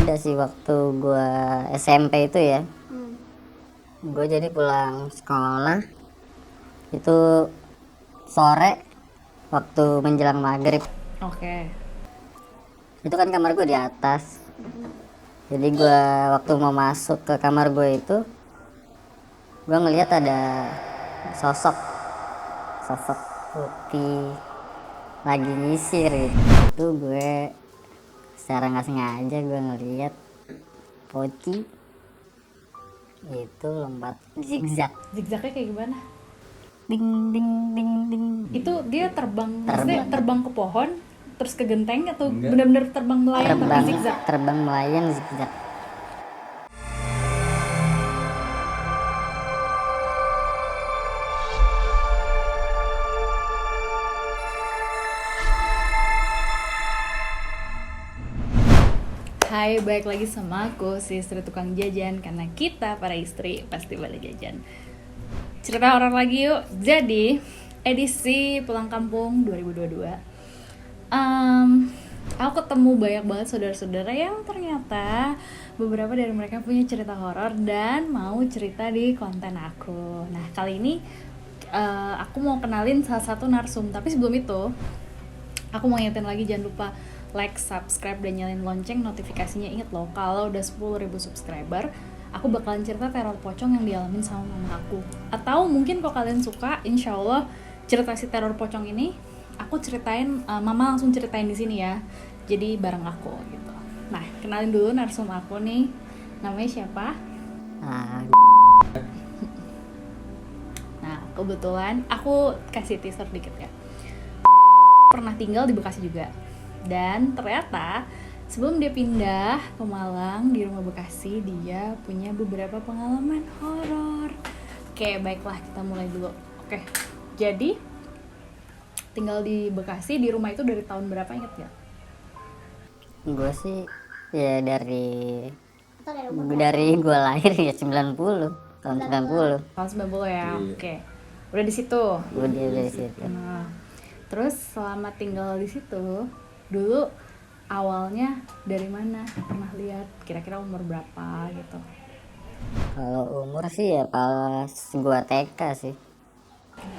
Ada sih waktu gue SMP itu ya, gue jadi pulang sekolah itu sore waktu menjelang maghrib. Oke. Itu kan kamar gue di atas. Jadi gue waktu mau masuk ke kamar gue itu, gue ngelihat ada sosok sosok putih lagi nyisir gitu. Itu gue secara nggak sengaja gue ngelihat Poci itu lompat zigzag, Zigzagnya kayak gimana? ding ding ding ding. Itu dia terbang, maksudnya Terbang. terbang ke pohon, terus ke genteng atau benar-benar terbang melayang tapi terbang zigzag? terbang melayang zigzag. Hai, balik lagi sama aku, si istri tukang jajan. Karena kita para istri pasti balik jajan. Cerita horor lagi yuk. Jadi, edisi pulang kampung 2022, aku ketemu banyak banget saudara-saudara yang ternyata beberapa dari mereka punya cerita horor dan mau cerita di konten aku. Nah, kali ini aku mau kenalin salah satu narsum. Tapi sebelum itu, aku mau ingetin lagi, jangan lupa like, subscribe, dan nyalain lonceng notifikasinya. Ingat loh, kalau udah 10.000 subscriber, aku bakalan cerita teror pocong yang dialamin sama mama aku. Atau mungkin kalau kalian suka, insya Allah cerita si teror pocong ini aku ceritain, mama langsung ceritain di sini ya. Jadi bareng aku gitu. Nah, kenalin dulu narsum aku nih. Namanya siapa? Nah, kebetulan aku kasih teaser dikit ya. Pernah tinggal di Bekasi juga. Dan ternyata sebelum dia pindah ke Malang di rumah Bekasi, dia punya beberapa pengalaman horor. Oke, baiklah, kita mulai dulu. Oke, jadi tinggal di Bekasi di rumah itu dari tahun berapa, inget gak? Gue sih ya dari gue lahir ya 90 tahun 90. Tahun 90 ya, oke. Udah di situ. Gue dari situ. Nah, terus selama tinggal di situ, dulu awalnya dari mana? Pernah lihat kira-kira umur berapa gitu? Kalau umur sih ya pas gue TK sih.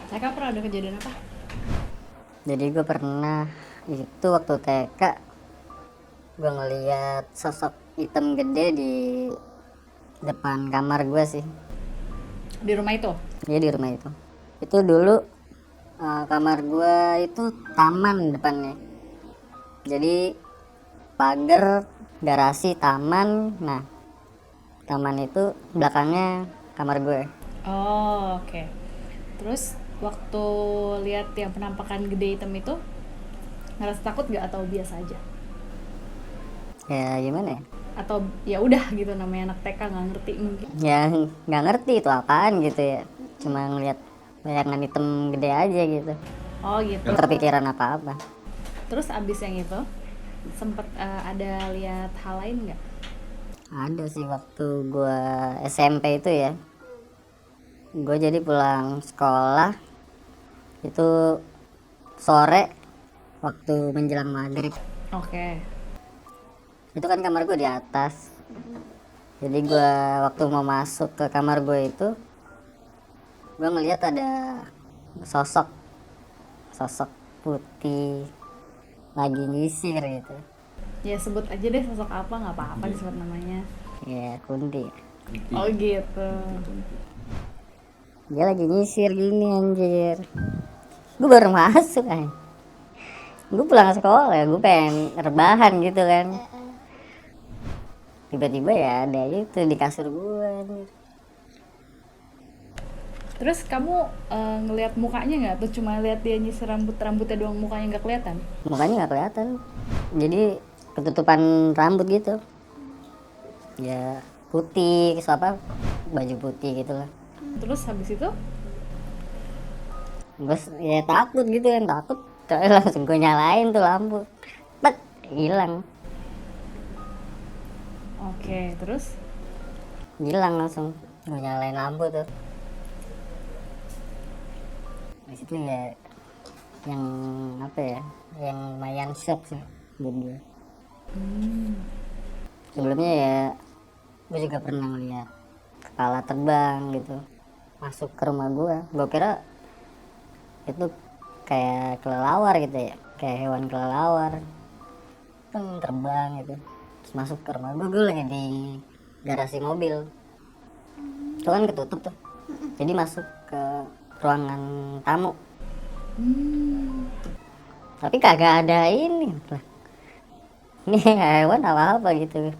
Saya pernah ada kejadian apa? Jadi gue pernah itu waktu TK gue ngeliat sosok hitam gede di depan kamar gue sih. Di rumah itu? Iya, di rumah itu. Itu dulu kamar gue itu taman depannya. Jadi pagar, garasi, taman. Nah, taman itu belakangnya kamar gue. Oh, oke. Terus waktu lihat yang penampakan gede hitam itu, ngerasa takut gak atau biasa aja? Ya gimana ya? Atau ya udah gitu, namanya anak TK nggak ngerti mungkin. Ya nggak ngerti itu apaan gitu ya. Cuma ngeliat bayangan hitam gede aja gitu. Oh gitu. Nggak terpikiran apa-apa. Terus abis yang itu sempet ada lihat hal lain nggak? Ada sih waktu gue SMP itu ya. Gue jadi pulang sekolah itu sore waktu menjelang maghrib. Oke. Itu kan kamar gue di atas. Jadi gue waktu mau masuk ke kamar gue itu, gue ngelihat ada sosok putih lagi nyisir gitu. Ya sebut aja deh sosok apa, nggak apa-apa disebut namanya. Ya kunti. Oh gitu. Dia lagi nyisir gini anjir. Gue baru masuk kan. Gue pulang sekolah ya, gue pengen rebahan gitu kan. Tiba-tiba ya ada itu di kasur gue anjir. Terus kamu ngelihat mukanya nggak? Atau cuma lihat dia nyisir rambutnya doang, mukanya nggak kelihatan? Mukanya nggak kelihatan. Jadi ketutupan rambut gitu. Ya putih, apa baju putih gitu lah. Terus habis itu? Gue ya takut gitu kan, takut. Terus langsung gue nyalain tuh lampu. Tek, hilang. Oke, terus? Hilang langsung. Gue nyalain lampu tuh. Di situ ya yang apa ya? Yang lumayan shock sih buat gue. Sebelumnya ya gue juga pernah ngeliat kepala terbang gitu masuk ke rumah gue kira itu kayak kelelawar gitu ya, kayak hewan kelelawar kan terbang gitu, terus masuk ke rumah gue lagi di garasi mobil, itu kan ketutup tuh, jadi masuk ke ruangan tamu, tapi kagak ada ini lah, ini hewan apa gitu.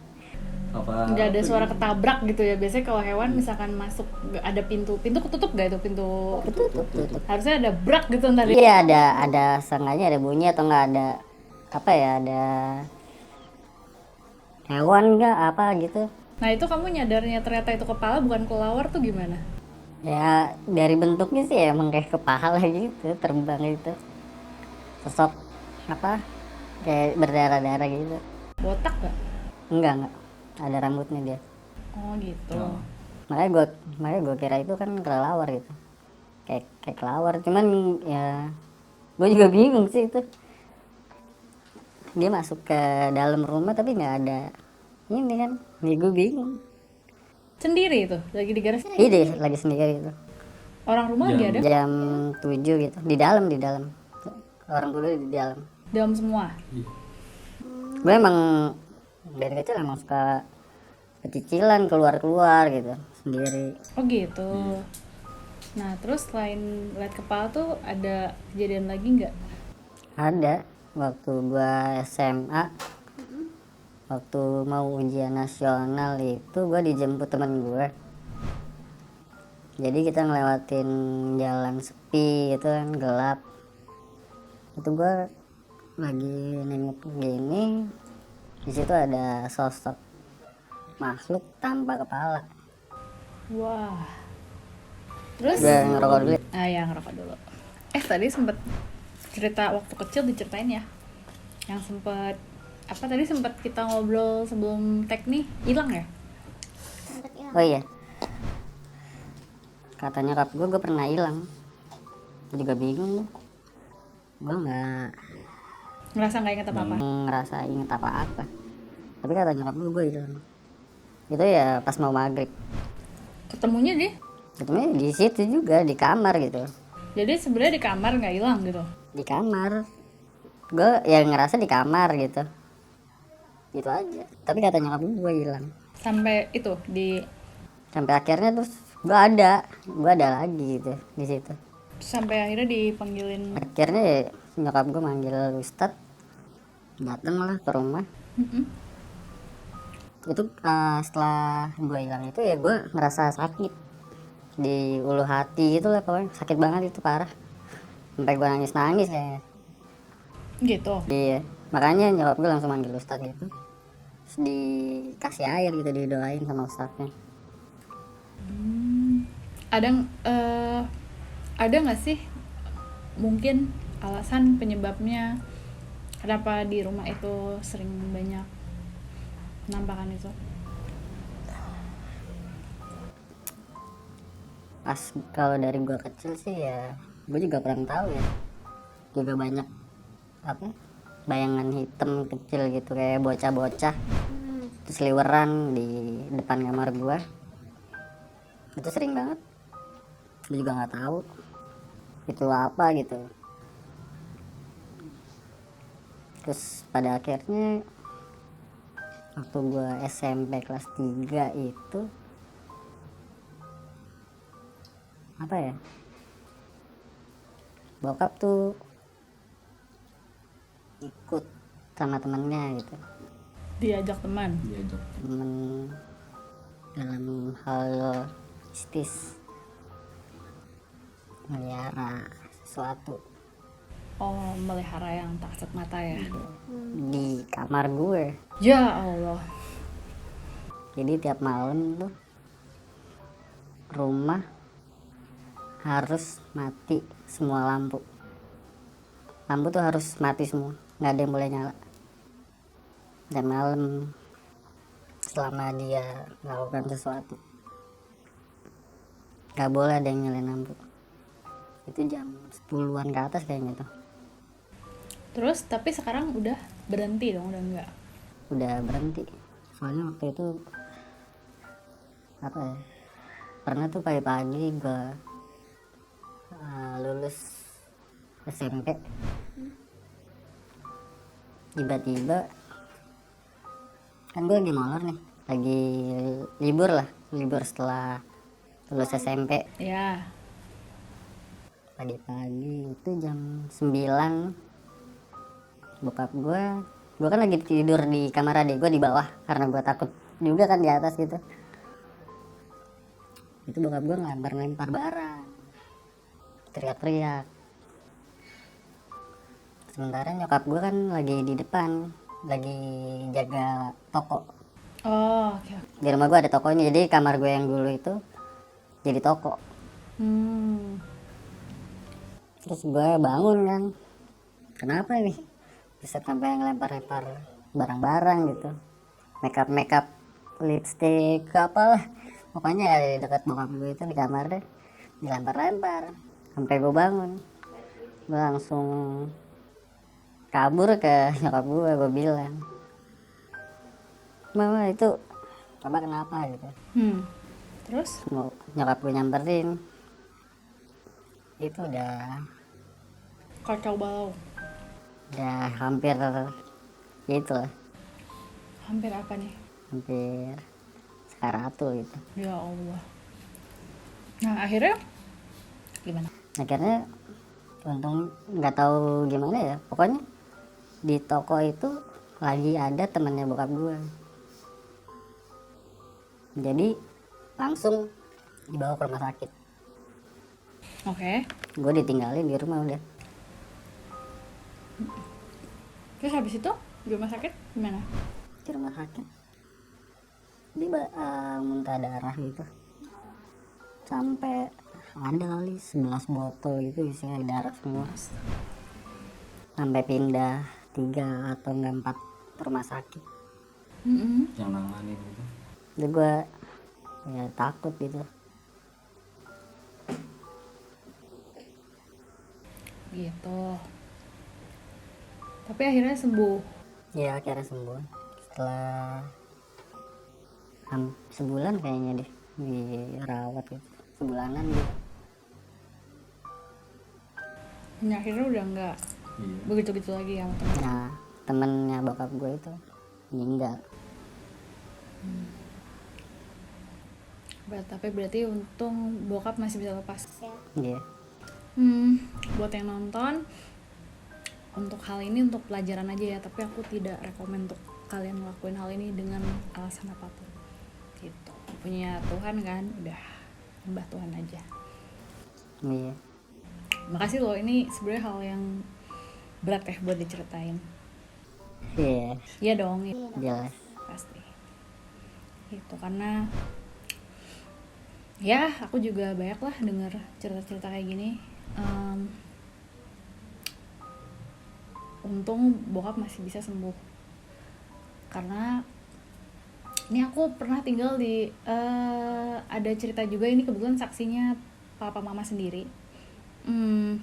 Apa Nggak ada apa suara gitu? ketabrak gitu ya. Biasanya kalau hewan misalkan masuk ada pintu ketutup gak itu pintu? Ketutup. Harusnya ada brak gitu ntar. Iya ada sengaja ada bunyi atau nggak ada apa ya, ada hewan nggak apa gitu. Nah itu kamu nyadarnya ternyata itu kepala bukan kelawar tuh gimana? Ya dari bentuknya sih emang kayak kepala gitu terbang gitu, sosok apa kayak berdarah-darah gitu. Botak gak? Enggak ada rambutnya dia, Oh gitu. Oh. makanya gue kira itu kan kelelawar gitu, kayak kelawar, cuman ya gue juga bingung sih itu, dia masuk ke dalam rumah tapi nggak ada ini kan, nih gue bingung. Sendiri itu lagi di garasi. Ide lagi sendiri itu Orang rumah lagi ada? jam 7 gitu, di dalam orang dulu di dalam. Dalam semua. Iya. Gue emang dari kecil emang suka kecicilan keluar gitu sendiri. Oh gitu. Nah terus selain lihat kepala tuh ada kejadian lagi nggak? Ada waktu gue SMA, waktu mau ujian nasional itu gue dijemput teman gue, jadi kita ngelewatin jalan sepi itu kan gelap, itu gue lagi nengok gini, di situ ada sosok makhluk tanpa kepala. Wah. Terus? Gue ngerokok dulu. Ah ya ngerokok dulu. Tadi sempet cerita waktu kecil diceritain ya. Yang sempet apa tadi sempet kita ngobrol sebelum tag nih hilang ya? Oh iya, katanya nyokap gue pernah hilang, gue juga bingung, gue nggak Ngerasa nggak inget apa-apa? ngerasa inget apa-apa, tapi kata nyokap gue hilang itu ya pas mau maghrib, Ketemunya dia? ketemunya di situ juga di kamar gitu, Jadi sebenarnya di kamar nggak hilang gitu? di kamar, gue ya ngerasa di kamar gitu aja, tapi kata nyokap gue hilang, Sampai itu di sampai akhirnya terus gue ada lagi gitu di situ. sampai akhirnya dipanggilin. Akhirnya ya, nyokap gue manggil ustadz, dateng lah ke rumah. Itu setelah gue hilang itu ya gue ngerasa sakit di ulu hati itu lah, pokoknya sakit banget itu parah, sampai gue nangis kayaknya. Gitu. Iya, makanya nyokap gue langsung manggil ustadz gitu, terus dikasih air gitu, didoain sama ustadznya. Ada ada nggak sih mungkin alasan penyebabnya kenapa di rumah itu sering banyak penampakan itu? Pas kalau dari gue kecil sih ya gue juga kurang tahu ya, juga banyak apa bayangan hitam kecil gitu kayak bocah-bocah terus seliweran di depan kamar gue, itu sering banget, gue juga nggak tahu itu apa gitu. Terus pada akhirnya waktu gue SMP kelas 3 itu apa ya, bokap tuh ikut sama temennya gitu, Diajak teman. Diajak. temen dalam hal mistis, melihara sesuatu Oh, melihara yang tak kasat mata ya. di kamar gue. Ya Allah. Jadi tiap malam tuh rumah harus mati semua lampu tuh harus mati semua, nggak ada yang boleh nyala. Dan malam selama dia melakukan sesuatu nggak boleh ada yang nyalain lampu. Itu jam 10-an ke atas kayaknya tuh. Terus tapi sekarang udah berhenti dong, udah enggak. Udah berhenti. Soalnya waktu itu apa ya, pernah tuh pagi-pagi gue lulus SMP, tiba-tiba kan gue lagi molor nih, lagi libur setelah lulus SMP. Ya. Pagi-pagi itu jam 9, bokap gue kan lagi tidur di kamar adik gue di bawah karena gue takut juga kan di atas gitu. Itu bokap gue ngelempar barang, teriak-teriak. Sementara nyokap gue kan lagi di depan, lagi jaga toko. Oh, oke. Di rumah gue ada tokonya, jadi kamar gue yang dulu itu jadi toko. Terus gue bangun kan, kenapa nih bisa sampai ngelempar-lempar barang-barang gitu, makeup, lipstick, apalah pokoknya di dekat bokap gue itu di kamar deh, dilempar-lempar sampai gue bangun. Gue langsung kabur ke nyokap gue bilang, mama itu coba kenapa gitu. Terus? Mau nyokap gue nyamperin, itu udah Kacau balau. hampir gitu lah, Hampir apa nih? hampir sekaratu gitu. Ya Allah. Nah, akhirnya gimana? Akhirnya untung nggak tahu gimana ya, pokoknya di toko itu lagi ada temannya bokap gue, jadi langsung dibawa ke rumah sakit. Oke. Gue ditinggalin di rumah udah. Terus habis itu di rumah sakit gimana? Di rumah sakit dia muntah darah gitu, sampai ada kali 11 botol gitu isinya darah semua, sampai pindah 3 atau enggak 4 rumah sakit. Yang nanganin gitu. Jadi gue ya takut gitu. Gitu. Tapi akhirnya sembuh. Ya akhirnya sembuh setelah sebulan kayaknya deh dirawat gitu, sebulanan gitu. Nah, akhirnya udah nggak Iya. begitu-gitu lagi ya sama temen. Nah temennya bokap gue itu meninggal. Tapi berarti untung bokap masih bisa lepas. Iya. Buat yang nonton, untuk hal ini untuk pelajaran aja ya, tapi aku tidak rekomen untuk kalian ngelakuin hal ini dengan alasan apapun gitu. Punya Tuhan kan, udah nyembah Tuhan aja. Iya. Makasih loh, ini sebenarnya hal yang berat ya buat diceritain. Iya. Iya dong, ya, Jelas. pasti gitu. Karena ya aku juga banyak lah denger cerita-cerita kayak gini. Untung bokap masih bisa sembuh, karena ini aku pernah tinggal di ada cerita juga, ini kebetulan saksinya papa mama sendiri.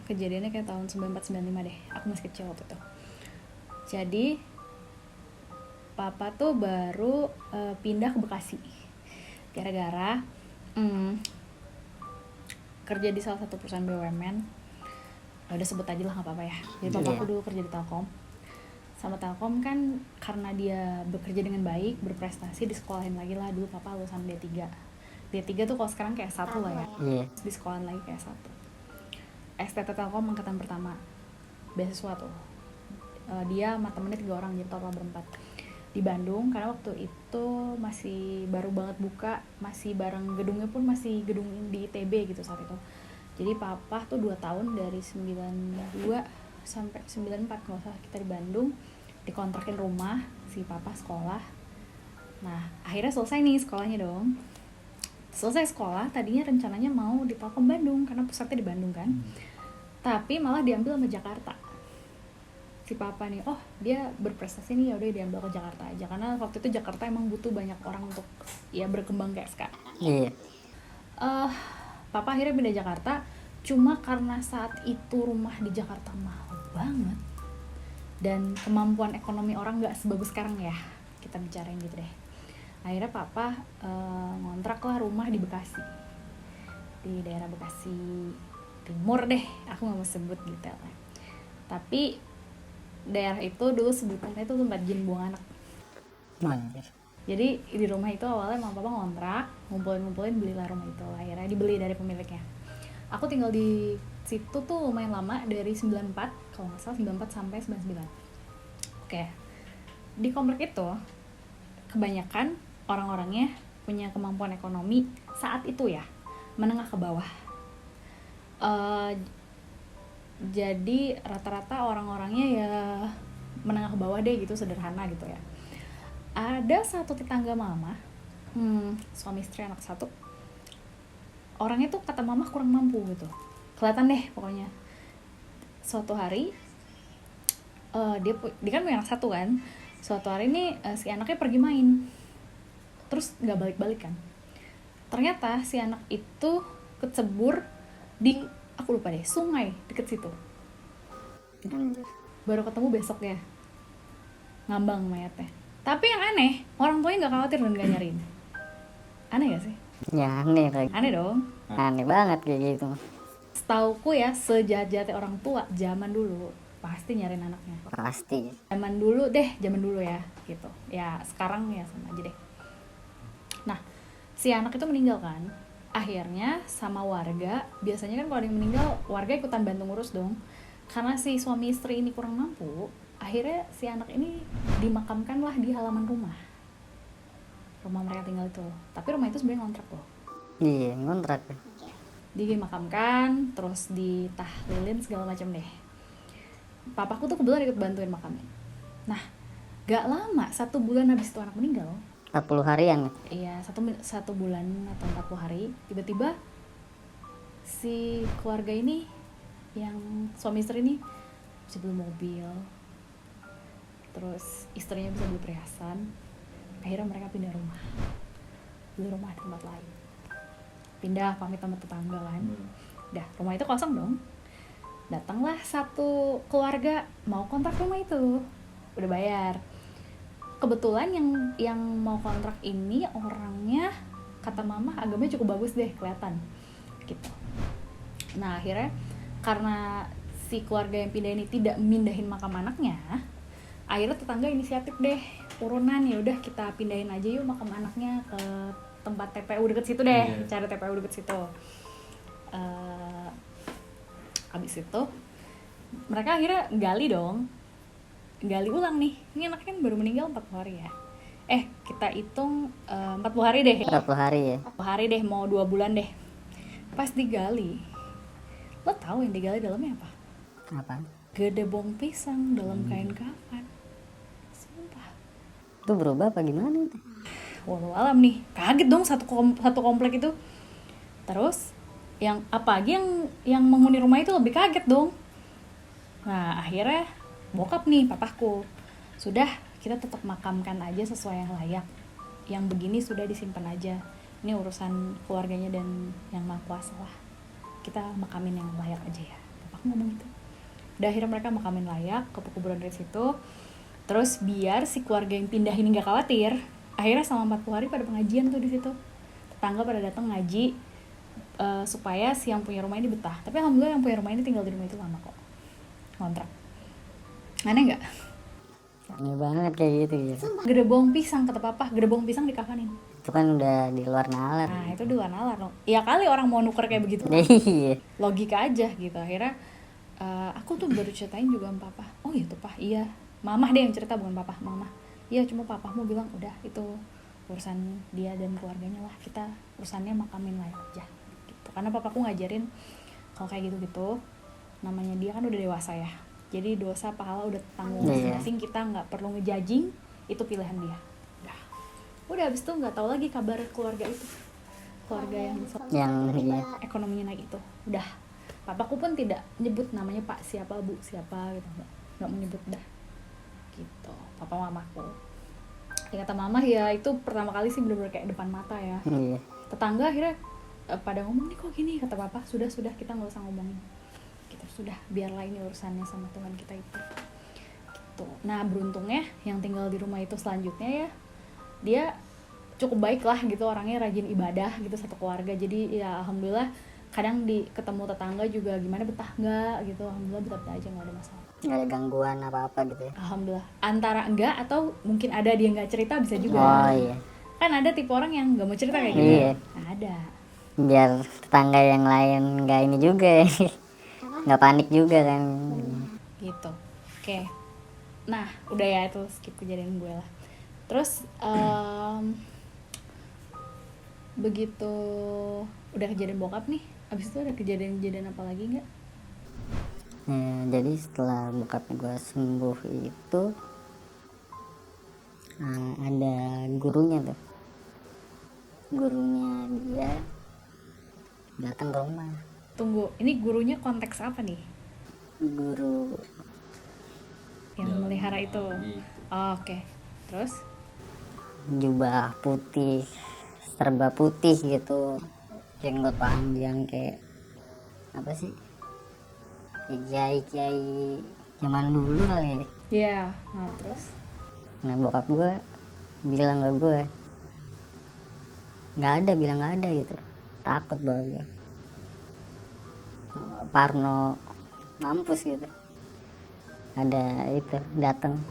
Kejadiannya kayak tahun 94-95 deh, aku masih kecil waktu itu. Jadi papa tuh baru pindah ke Bekasi gara-gara kerja di salah satu perusahaan BUMN. Udah sebut aja lah, nggak apa-apa ya. Jadi papa aku dulu kerja di Telkom. Sama Telkom kan, karena dia bekerja dengan baik, berprestasi, disekolahin lagi lah. Dulu papa lulusan D3. D3 tuh kalau sekarang kayak S1 lah ya. Iya. Di sekolahin lagi kayak S1. STT Telkom angkatan pertama, beasiswa tuh. Dia sama temennya 3 orang, jadi total berempat. Di Bandung, karena waktu itu masih baru banget buka, masih bareng gedungnya pun masih gedung di ITB gitu saat itu. Jadi papa tuh 2 tahun dari 92 sampai 94 kalau salah kita di Bandung, dikontrakin rumah, si papa sekolah. Nah akhirnya selesai nih sekolahnya dong. Selesai sekolah, tadinya rencananya mau di Telkom Bandung karena pusatnya di Bandung kan. Tapi malah diambil sama Jakarta. Si papa nih, oh dia berprestasi nih, yaudah diambil ke Jakarta aja, karena waktu itu Jakarta emang butuh banyak orang untuk ya berkembang kayak sekarang. Iya. Papa akhirnya pindah Jakarta, cuma karena saat itu rumah di Jakarta mahal banget dan kemampuan ekonomi orang nggak sebagus sekarang ya, kita bicarain gitu deh. Akhirnya papa ngontrak lah rumah di Bekasi, di daerah Bekasi Timur deh, aku nggak mau sebut detailnya. Tapi daerah itu dulu sebutannya itu tempat jin buang anak. Anjir. Jadi di rumah itu awalnya mama papa ngontrak, ngumpulin belilah rumah itu. Akhirnya dibeli dari pemiliknya. Aku tinggal di situ tuh lumayan lama, dari 94 kalau nggak salah, 94 sampai 99. Oke. Di komplek itu kebanyakan orang-orangnya punya kemampuan ekonomi saat itu ya menengah ke bawah. Jadi rata-rata orang-orangnya ya menengah ke bawah deh gitu, sederhana gitu ya. Ada satu tetangga mama, suami istri anak satu, orangnya tuh kata mama kurang mampu gitu, kelihatan deh pokoknya. Suatu hari dia kan punya anak satu kan, suatu hari ini si anaknya pergi main, terus nggak balik-balik kan. Ternyata si anak itu kecebur di, aku lupa deh, sungai deket situ. Baru ketemu besoknya, ngambang mayatnya. Tapi yang aneh, orang tuanya nggak khawatir dan nggak nyariin. Aneh gak sih? Ya aneh lagi. Aneh dong. Aneh banget kayak gitu. Setauku ya, sejahat-jahatnya orang tua zaman dulu pasti nyariin anaknya. Pasti. Zaman dulu ya gitu. Ya sekarang ya sama aja deh. Nah, si anak itu meninggal kan. Akhirnya sama warga, biasanya kan kalau ada yang meninggal, warga ikutan bantu ngurus dong. Karena si suami istri ini kurang mampu, akhirnya si anak ini dimakamkan lah di halaman rumah mereka tinggal itu. Tapi rumah itu sebenarnya ngontrak loh. Iya, ngontrak. Dimakamkan, terus ditahlilin segala macam deh. Papaku tuh kebetulan ikut bantuin makamnya. Nah, gak lama, 1 bulan habis itu anak meninggal. 40 harian. Iya, satu bulan atau 40 hari, tiba-tiba si keluarga ini, yang suami istri ini bisa beli mobil, terus istrinya bisa beli perhiasan. Akhirnya mereka pindah rumah, beli rumah di tempat lain, pindah pamit sama tetangga kan. Dah, rumah itu kosong dong. Datanglah satu keluarga mau kontrak rumah itu, udah bayar. Kebetulan yang mau kontrak ini orangnya, kata mama, agamanya cukup bagus deh, kelihatan gitu. Nah akhirnya karena si keluarga yang pindah ini tidak mindahin makam anaknya, akhirnya tetangga inisiatif deh, urunan, ya udah kita pindahin aja yuk makam anaknya ke tempat TPU deket situ deh. Cari TPU deket situ. Abis itu mereka akhirnya gali ulang nih, ini anaknya kan baru meninggal 40 hari ya, kita hitung 40 hari deh, 40 hari ya. 40 hari deh, mau 2 bulan deh. Pas digali, lo tahu yang digali dalamnya apa? Apa? Gedebong pisang dalam kain kafan. Sumpah. Itu berubah apa gimana itu? Walau alam nih, kaget dong satu komplek itu. Terus yang apalagi yang menghuni rumah itu lebih kaget dong. Nah akhirnya bokap nih, papaku, sudah kita tetap makamkan aja sesuai yang layak. Yang begini sudah disimpan aja. Ini urusan keluarganya dan yang maha kuasa lah. Kita makamin yang layak aja ya. Papaku ngomong gitu. Udah akhirnya mereka makamin layak ke pekuburan dari situ. Terus biar si keluarga yang pindah ini nggak khawatir, akhirnya selama 40 hari pada pengajian tuh di situ. Tetangga pada datang ngaji supaya si yang punya rumah ini betah. Tapi alhamdulillah yang punya rumah ini tinggal di rumah itu lama kok, ngontrak. Aneh nggak? Aneh banget kayak gitu ya. Gedebong pisang, kata papa, gedebong pisang dikafanin. Itu kan udah di luar nalar. Nah itu di luar nalar dong. Ya kali orang mau nuker kayak begitu. Iya. Logika aja gitu. Akhirnya aku tuh baru ceritain juga sama papa. Oh gitu pak, iya. Mamah deh yang cerita, bukan papa, mama. Iya, cuma papamu bilang udah itu urusan dia dan keluarganya lah, kita urusannya makamin layak aja gitu. Karena papaku ngajarin kalau kayak gitu-gitu, namanya dia kan udah dewasa ya, jadi dosa pahala udah tanggung masing-masing, kita nggak perlu ngejudging, itu pilihan dia. Udah habis itu nggak tahu lagi kabar keluarga itu, keluarga yang iya. ekonominya naik itu. Udah, papaku pun tidak nyebut namanya pak siapa, bu siapa gitu, nggak menyebut dah gitu, papa mamaku. Ya kata mama ya itu pertama kali sih bener-bener kayak depan mata ya. Iya. Tetangga akhirnya pada ngomong, nih kok gini, kata papa, sudah kita nggak usah ngomongin gitu, sudah biarlah ini urusannya sama Tuhan kita itu gitu. Nah beruntungnya yang tinggal di rumah itu selanjutnya ya, dia cukup baik lah gitu, orangnya rajin ibadah gitu satu keluarga. Jadi ya alhamdulillah kadang ketemu tetangga juga gimana, betah nggak gitu, alhamdulillah betah-betah aja, nggak ada masalah. Nggak ada gangguan apa-apa gitu ya. Alhamdulillah. Antara enggak atau mungkin ada dia nggak cerita bisa juga. Oh iya, Kan ada tipe orang yang nggak mau cerita kayak gitu. Iya. Ada. biar tetangga yang lain nggak ini juga ya. Nggak panik juga kan. Gitu. Oke. Nah udah ya, itu skip kejadian gue lah. Terus begitu udah kejadian bokap nih, abis itu ada kejadian-kejadian apa lagi nggak? Ya, jadi setelah bokap gue sembuh itu ada gurunya tuh, dia datang ke rumah. Tunggu, ini gurunya konteks apa nih? Guru Yang melihara itu. Gitu. Oh, oke. Terus? jubah putih, serba putih gitu, jenggot panjang kayak apa sih, kiai zaman dulu kali. Iya. Nah terus? Nah bokap gue bilang ke gue nggak ada gitu, takut banget gue, parno mampus gitu, ada itu datang,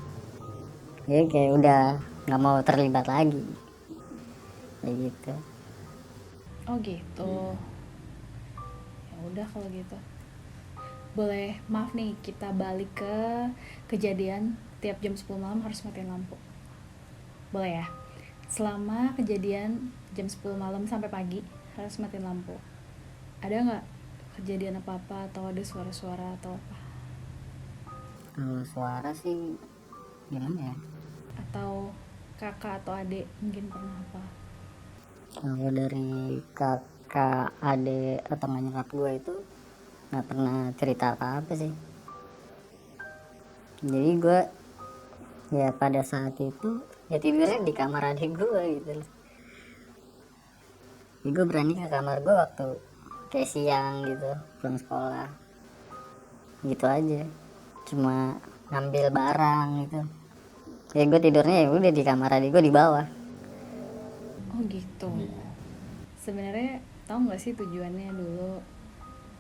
jadi kayak udah nggak mau terlibat lagi kayak gitu. Oh gitu. Ya udah kalau gitu. Boleh, maaf nih, kita balik ke kejadian tiap jam 10 malam harus matiin lampu. Boleh ya? Selama kejadian jam 10 malam sampai pagi harus matiin lampu. Ada nggak kejadian apa-apa atau ada suara-suara atau apa? Kalau suara sih gimana ya, Atau kakak atau adik mungkin pernah apa? kalau dari kakak, adik atau nggak nyokap gue itu nggak pernah cerita apa-apa sih. Jadi gue ya pada saat itu ya tidurnya di kamar adik gue gitu. Jadi gue berani ke kamar gue waktu kayak siang gitu pulang sekolah gitu aja, cuma ngambil barang gitu. Ya gue tidurnya ya udah di kamar adik gue di bawah. Oh gitu. Sebenarnya tahu nggak sih tujuannya dulu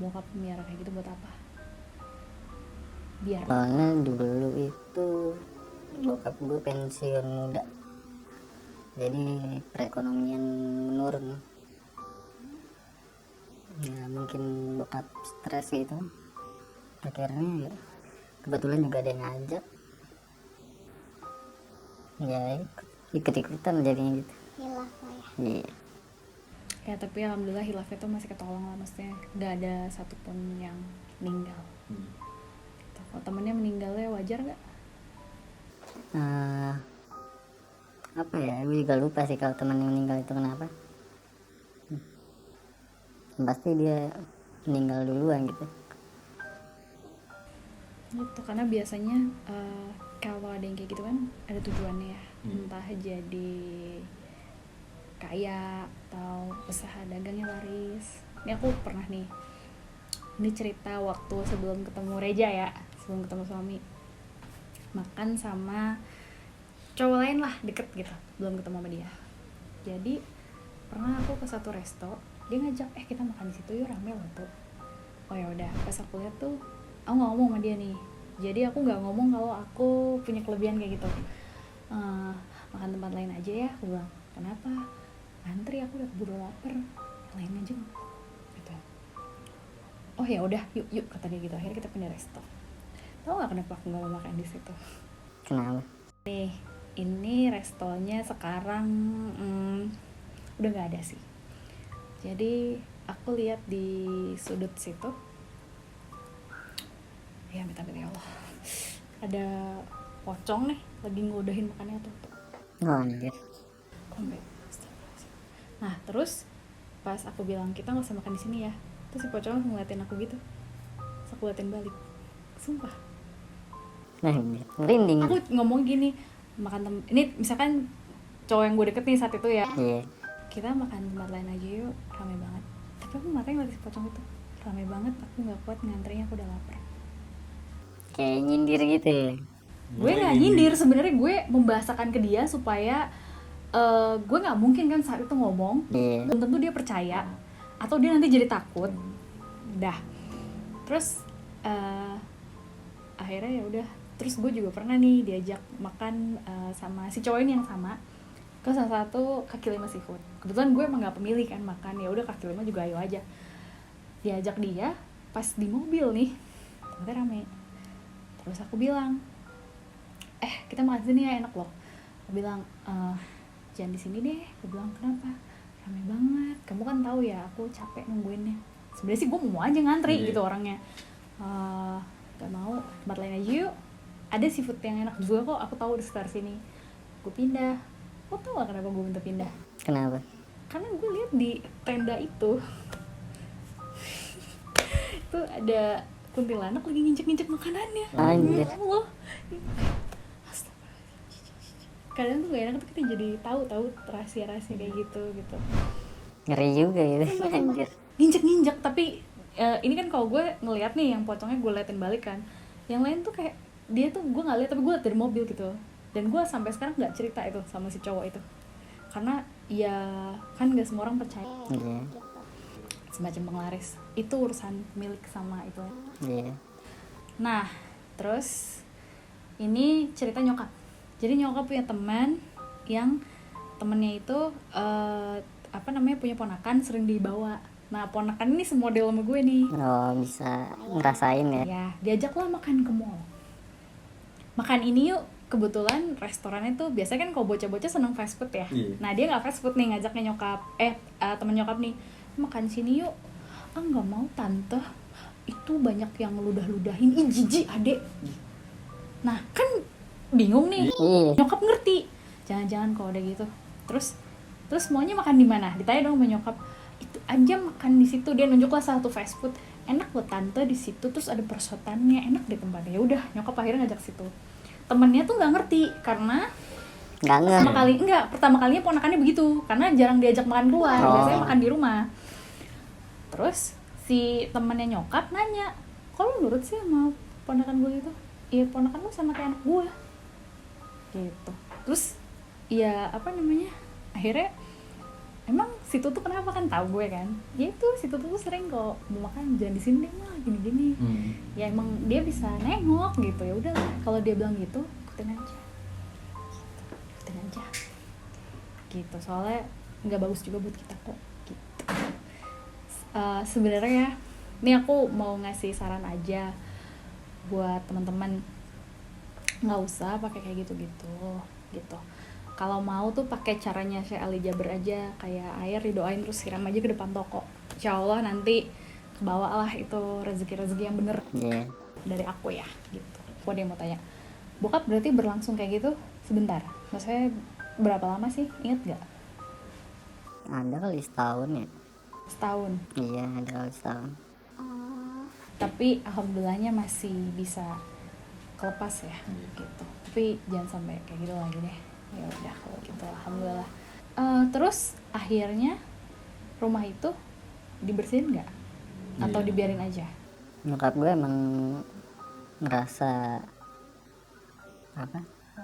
bokap miara kayak gitu buat apa? Biar Soalnya dulu itu bokap gue pensiun muda, jadi perekonomian menurun. Ya mungkin bokap stres gitu, akhirnya ya, kebetulan juga ada yang ngajak, ya ikut-ikutan jadinya gitu. Iya. ya, tapi alhamdulillah hilafnya tuh masih ketolong lah, maksudnya nggak ada satupun yang meninggal. Gitu. Kalau temennya meninggalnya wajar nggak? Apa ya, gue juga lupa sih kalau teman yang meninggal itu kenapa. Pasti dia meninggal duluan gitu. Gitu, karena biasanya kalau ada yang kayak gitu kan ada tujuannya ya, entah jadi kaya atau usaha dagangnya laris. Ini aku pernah nih, ini cerita waktu sebelum ketemu Reja ya, sebelum ketemu suami, makan sama cowok lain lah deket gitu, belum ketemu sama dia. Jadi pernah aku ke satu resto, dia ngajak kita makan di situ yuk, rame loh tuh. Oh ya udah, pas aku lihat tuh aku nggak ngomong sama dia nih, jadi aku nggak ngomong kalau aku punya kelebihan kayak gitu. Makan tempat lain aja ya, aku bilang. Kenapa? Antri, aku udah keburu lapar, yang lain aja gitu. Oh ya udah, yuk kata dia gitu. Akhirnya kita pindah resto. Tahu nggak kenapa aku nggak mau makan di situ? Kenapa? Nih, ini restonya sekarang udah nggak ada sih. Jadi aku lihat di sudut situ, ya minta ya Allah, ada pocong nih lagi ngudahin makannya tuh. Oh anjir. Nah terus pas aku bilang kita nggak usah makan di sini ya, terus si pocong langsung ngeliatin aku gitu, terus aku liatin balik, sumpah. Nah, merinding. Aku ngomong gini, ini misalkan cowok yang gue deket nih saat itu ya, Iya. kita makan tempat lain aja yuk, rame banget. Tapi aku matanya ngeliat si pocong itu, rame banget, aku nggak kuat ngantrinya, aku udah lapar. Kayak nyindir gitu ya. Gue nggak nyindir, sebenarnya gue membahasakan ke dia supaya gue nggak mungkin kan saat itu ngomong, Iya. belum tentu dia percaya atau dia nanti jadi takut. Dah, terus akhirnya ya udah. Terus gue juga pernah nih diajak makan sama si cowok ini yang sama ke salah satu kaki lima seafood. Kebetulan gue emang nggak pemilih kan makan, ya udah kaki lima juga ayo aja. Diajak dia, pas di mobil nih ternyata rame. Terus aku bilang, kita makan sini ya, enak loh. Aku bilang, jangan di sini deh. Aku bilang, kenapa? Rame banget. Kamu kan tahu ya, aku capek nungguinnya. Sebenarnya sih gue mau aja ngantri gitu orangnya. Gak mau, tempat lain aja yuk. Ada seafood yang enak juga kok, aku tahu di sekitar sini. Gue pindah. Lo tau gak kenapa gue minta pindah? Kenapa? Karena gue lihat di tenda itu tuh ada kuntilanak lagi nginjek-nginjek makanannya. Anjir. Ya Allah. Kadang tuh gak enak tuh kita jadi tahu rahasia-rahasia kayak gitu. Ngeri juga gitu. Anjir. Nginjek-nginjek, tapi ini kan kalau gue ngeliat nih yang pocongnya gue liatin balik kan. Yang lain tuh kayak dia tuh gue nggak lihat tapi gue liat dari mobil gitu. Dan gue sampai sekarang nggak cerita itu sama si cowok itu. Karena ya kan nggak semua orang percaya. Iya. Semacam penglaris. Itu urusan milik sama itu. Iya. Nah, terus ini cerita nyokap. Jadi nyokap punya teman yang temennya itu punya ponakan sering dibawa. Nah, ponakan ini semodel sama gue nih. Oh, bisa ngerasain ya. Ya, diajaklah makan ke mall. Makan ini yuk. Kebetulan restorannya tuh biasanya kan kalau bocah-bocah seneng fast food ya. Iya. Nah, dia nggak fast food nih, ngajaknya nyokap. Temen nyokap nih, makan sini yuk. Nggak mau tante. Itu banyak yang ludah-ludahin. Ih, jijik adek. Nah, kan bingung nih. Iya. Nyokap ngerti. Jangan-jangan kalau udah gitu. Terus maunya makan di mana? Ditanya dong sama nyokap. Itu aja makan di situ. Dia nunjuklah salah satu fast food. Enak loh tante di situ. Terus ada perosotannya. Enak deh tempatnya. Ya udah, nyokap akhirnya ngajak situ. Temennya tuh nggak ngerti karena Nggak pertama kalinya ponakannya begitu karena jarang diajak makan keluar, biasanya makan di rumah. Terus si temennya nyokap nanya, kok lu nurut sih sama ponakan gue gitu? Iya, ponakan lu sama kayak anak gue gitu. Terus ya akhirnya emang situ tuh kenapa, kan tahu gue kan, ya itu situ tuh sering kok mau makan jangan di sini deh mah gini-gini. Ya emang dia bisa nengok gitu, ya udah kalau dia bilang gitu ikutin aja gitu, soalnya nggak bagus juga buat kita kok gitu. Sebenarnya ini aku mau ngasih saran aja buat teman-teman, nggak usah pakai kayak gitu. Kalau mau tuh pakai caranya Syekh Ali Jaber aja, kayak air didoain terus siram aja ke depan toko. Insya Allah nanti kebawa lah itu rezeki yang bener. Iya. Dari aku ya gitu. Aku ada yang mau tanya, bokap berarti berlangsung kayak gitu sebentar? Maksudnya berapa lama sih? Ingat gak? Ada kali setahun ya. Setahun. Iya, ada kali setahun. Tapi alhamdulillahnya masih bisa kelepas ya gitu. Tapi jangan sampai kayak gitu lagi deh. Ya udah kalau gitu alhamdulillah. Terus akhirnya rumah itu dibersihin nggak? Atau dibiarin aja? Nyokap gue emang ngerasa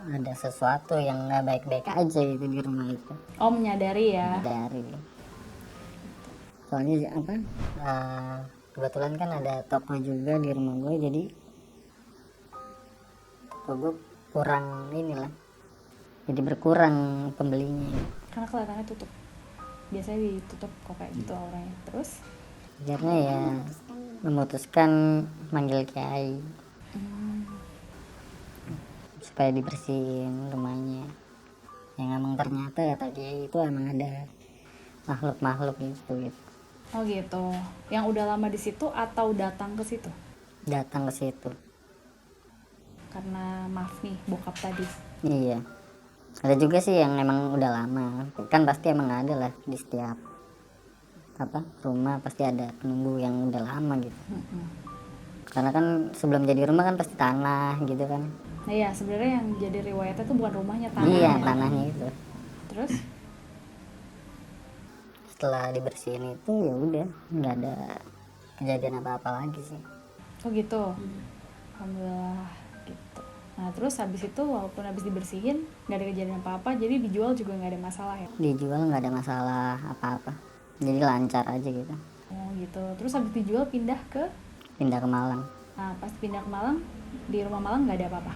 ada sesuatu yang nggak baik-baik aja gitu di rumah itu. Oh, menyadari ya. Dari soalnya kebetulan kan ada toko juga di rumah gue, jadi toko gue kurang jadi berkurang pembelinya. Karena kelihatannya tutup. Biasanya ditutup kok kayak gitu auranya. Terus Akhirnya ya memutuskan manggil kiai supaya dibersihin rumahnya. Yang emang ternyata kata kiai itu emang ada makhluk gitu. oh gitu. Yang udah lama di situ atau datang ke situ? Datang ke situ. Karena maaf nih bokap tadi. Iya. Ada juga sih yang emang udah lama. Kan pasti emang ada lah di setiap rumah pasti ada penunggu yang udah lama gitu. Karena kan sebelum jadi rumah kan pasti tanah gitu kan. Nah ya sebenarnya yang jadi riwayatnya tuh bukan rumahnya, tanahnya. Iya, tanahnya itu. Terus Setelah dibersihin itu ya udah nggak ada kejadian apa-apa lagi sih. oh gitu. Alhamdulillah gitu. Nah terus habis itu walaupun habis dibersihin nggak ada kejadian apa-apa, jadi dijual juga nggak ada masalah ya? Dijual nggak ada masalah apa-apa, jadi lancar aja gitu. Oh gitu. Terus habis dijual pindah ke, Pindah ke Malang. nah pas pindah ke Malang, di rumah Malang nggak ada apa-apa?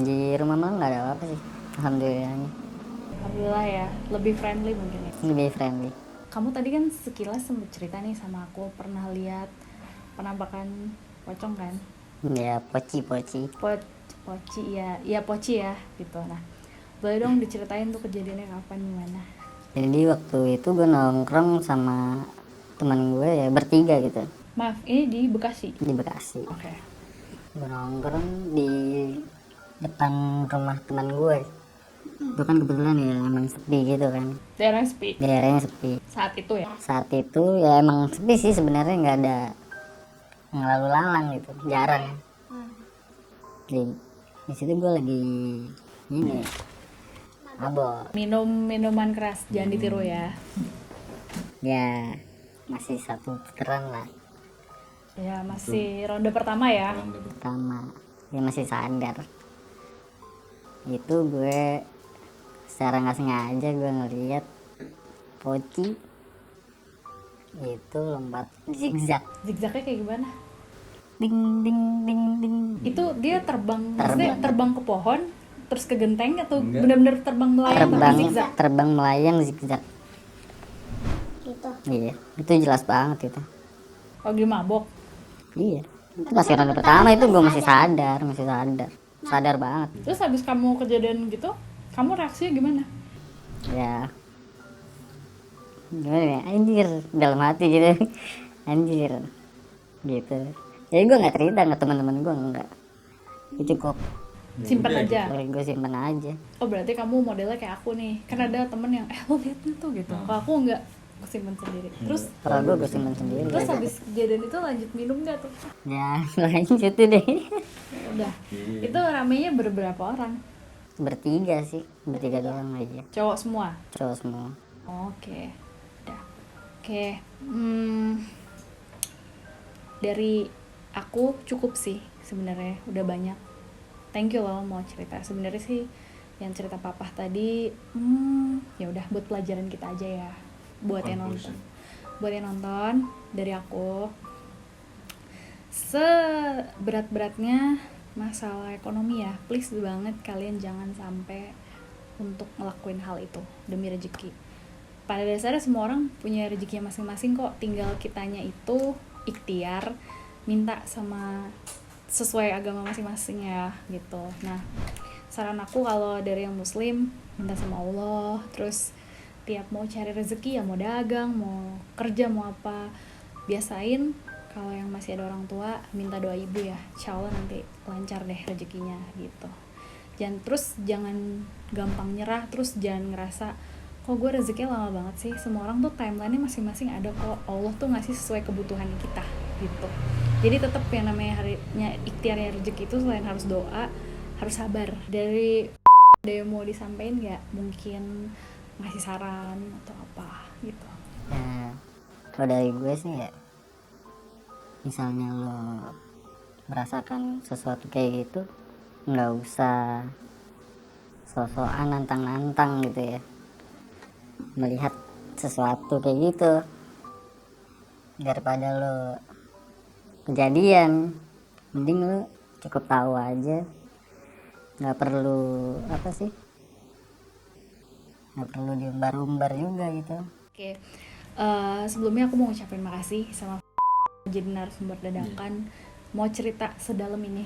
Di rumah Malang nggak ada apa-apa sih, alhamdulillahnya. Alhamdulillah ya, lebih friendly mungkin ya. Lebih friendly. Kamu tadi kan sekilas sempet cerita nih sama aku, pernah lihat penampakan pocong kan? Ya poci. Poci ya, ya poci ya gitu. Nah boleh dong diceritain tuh kejadiannya kapan, gimana? Jadi waktu itu gue nongkrong sama teman gue ya, bertiga gitu Maaf, ini di Bekasi? di Bekasi. Oke. Gue nongkrong di depan rumah teman gue. Itu kan kebetulan ya emang sepi gitu kan, Daerah sepi daerahnya sepi. saat itu ya? Saat itu ya emang sepi sih sebenarnya, nggak ada yang lalu lalang gitu, jarang. Di situ gue lagi ini mabok. Minum minuman keras, jangan ditiru ya. Ya masih satu putaran lah Ya masih ronde pertama ya. pertama, dia masih sadar. Itu gue secara nggak sengaja gue ngeliat poci itu lompat zigzag, Zigzagnya kayak gimana? ding ding ding ding. Itu dia maksudnya terbang ke pohon terus ke genteng atau Enggak. benar-benar terbang melayang tapi zigzag? Terbang melayang zigzag gitu. Iya, itu jelas banget itu. Oh dia mabok. Iya, itu masih ronde pertama, itu gue masih sadar banget. Terus habis kamu kejadian gitu, kamu reaksinya gimana? Ya gimana ya, anjir dalam hati gitu. Anjir gitu. Jadi gue nggak cerita ke teman-teman gue, enggak, itu cukup Simpan aja. gue simpen aja. Oh berarti kamu modelnya kayak aku nih. Kan ada temen yang lo liat nih tuh gitu. Kalau aku enggak, aku simpen sendiri. Terus Kalau gue simpen sendiri. terus habis kejadian itu lanjut minum nggak tuh? Ya lanjut tuh deh. Ya udah. Itu ramenya berberapa orang? Bertiga sih, bertiga doang aja, Cowok semua. cowok semua. Oke. Udah. Oke. Dari aku cukup sih sebenarnya, udah banyak. Thank you loh mau cerita. Sebenarnya sih yang cerita papah tadi, ya udah buat pelajaran kita aja ya. Buat yang nonton. Buat yang nonton dari aku, seberat-beratnya masalah ekonomi ya, please banget kalian jangan sampai untuk ngelakuin hal itu demi rezeki. Pada dasarnya semua orang punya rezekinya masing-masing kok, tinggal kitanya itu ikhtiar minta sama sesuai agama masing-masing ya gitu. Nah saran aku kalau dari yang muslim, minta sama Allah, terus tiap mau cari rezeki ya, mau dagang, mau kerja, mau apa, biasain kalau yang masih ada orang tua minta doa ibu ya, insya Allah nanti lancar deh rezekinya gitu. Jangan gampang nyerah, terus jangan ngerasa kok gue rezekinya lama banget sih. Semua orang tuh timelinenya masing-masing ada kok, Allah tuh ngasih sesuai kebutuhan kita gitu. Jadi tetap yang namanya harinya ikhtiarnya rezeki itu selain harus doa, harus sabar. Dari ada yang mau disampaikan nggak, mungkin ngasih saran atau apa gitu? Ya kalau dari gue sih ya, misalnya lo merasakan sesuatu kayak gitu, nggak usah sosokan nantang-nantang gitu ya melihat sesuatu kayak gitu. Daripada lo kejadian, mending lo cukup tahu aja, nggak perlu nggak perlu diumbar-umbar juga gitu. Oke, sebelumnya aku mau ngucapin makasih sama jadi narasumber dadakan mau cerita sedalam ini.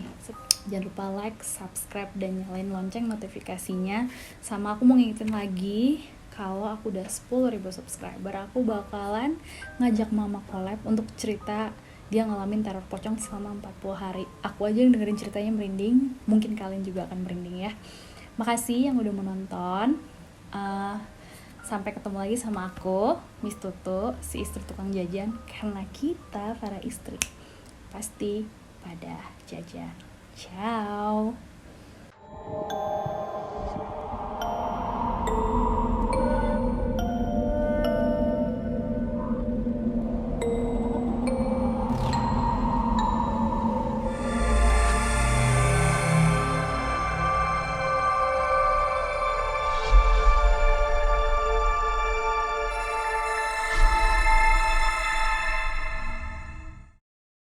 Jangan lupa like, subscribe, dan nyalain lonceng notifikasinya. Sama aku mau ngingetin lagi, kalau aku udah 10.000 subscriber, aku bakalan ngajak mama collab untuk cerita dia ngalamin teror pocong selama 40 hari. Aku aja yang dengerin ceritanya merinding, mungkin kalian juga akan merinding ya. Makasih yang udah menonton. Sampai ketemu lagi sama aku, Miss Tutu, si istri tukang jajan. Karena kita para istri pasti pada jajan. Ciao.